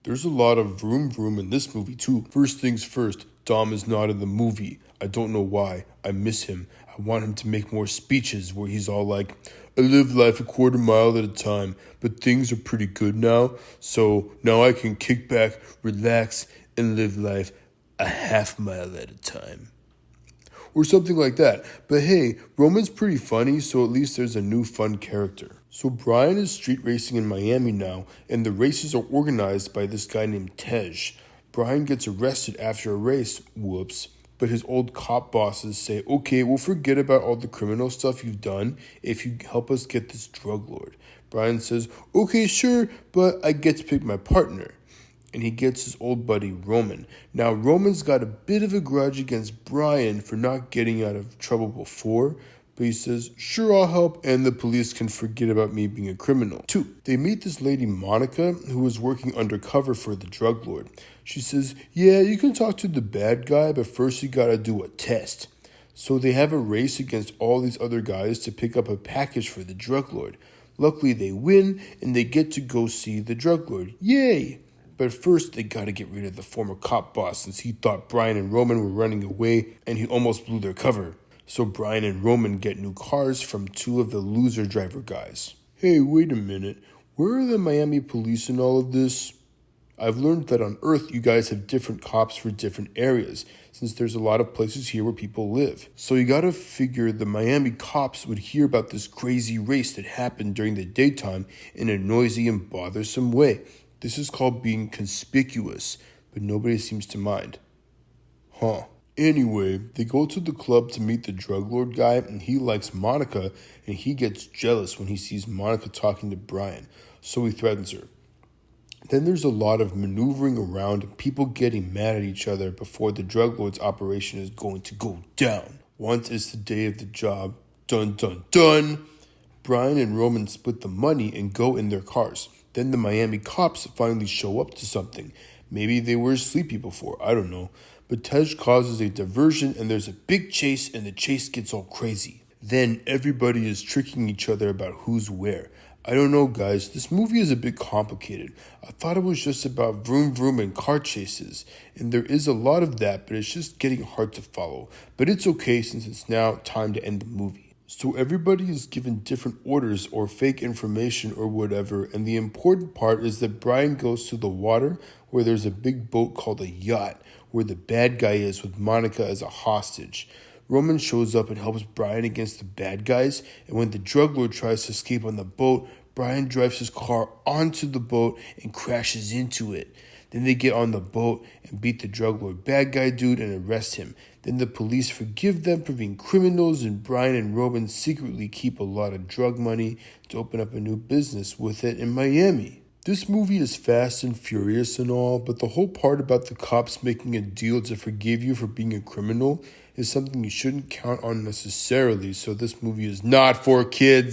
There's a lot of vroom vroom in this movie too. First things first, Dom is not in the movie. I don't know why. I miss him. I want him to make more speeches where he's all like, I live life a quarter mile at a time, but things are pretty good now, so now I can kick back, relax, and live life a half mile at a time. Or something like that. But hey, Roman's pretty funny, so at least there's a new fun character. So Brian is street racing in Miami now, and the races are organized by this guy named Tej. Brian gets arrested after a race, whoops, but his old cop bosses say, okay, we'll forget about all the criminal stuff you've done if you help us get this drug lord. Brian says, okay, sure, but I get to pick my partner. And he gets his old buddy Roman. Now, Roman's got a bit of a grudge against Brian for not getting out of trouble before, but he says, sure, I'll help, and the police can forget about me being a criminal. 2. They meet this lady Monica, who was working undercover for the drug lord. She says, yeah, you can talk to the bad guy, but first you gotta do a test. So they have a race against all these other guys to pick up a package for the drug lord. Luckily, they win, and they get to go see the drug lord. Yay! But first, they gotta get rid of the former cop boss since he thought Brian and Roman were running away and he almost blew their cover. So Brian and Roman get new cars from 2 of the loser driver guys. Hey, wait a minute. Where are the Miami police in all of this? I've learned that on Earth you guys have different cops for different areas, since there's a lot of places here where people live. So you gotta figure the Miami cops would hear about this crazy race that happened during the daytime in a noisy and bothersome way. This is called being conspicuous, but nobody seems to mind. Anyway, they go to the club to meet the drug lord guy, and he likes Monica, and he gets jealous when he sees Monica talking to Brian, so he threatens her. Then there's a lot of maneuvering around and people getting mad at each other before the drug lord's operation is going to go down. Once it's the day of the job, dun dun dun, Brian and Roman split the money and go in their cars. Then the Miami cops finally show up to something. Maybe they were sleepy before, I don't know. But Tej causes a diversion and there's a big chase and the chase gets all crazy. Then everybody is tricking each other about who's where. I don't know, guys, this movie is a bit complicated. I thought it was just about vroom vroom and car chases. And there is a lot of that, but it's just getting hard to follow. But it's okay since it's now time to end the movie. So everybody is given different orders or fake information or whatever, and the important part is that Brian goes to the water where there's a big boat called a yacht, where the bad guy is with Monica as a hostage. Roman shows up and helps Brian against the bad guys, and when the drug lord tries to escape on the boat, Brian drives his car onto the boat and crashes into it. Then they get on the boat and beat the drug lord bad guy dude and arrest him. Then the police forgive them for being criminals, and Brian and Roman secretly keep a lot of drug money to open up a new business with it in Miami. This movie is fast and furious and all, but the whole part about the cops making a deal to forgive you for being a criminal is something you shouldn't count on necessarily, so this movie is not for kids.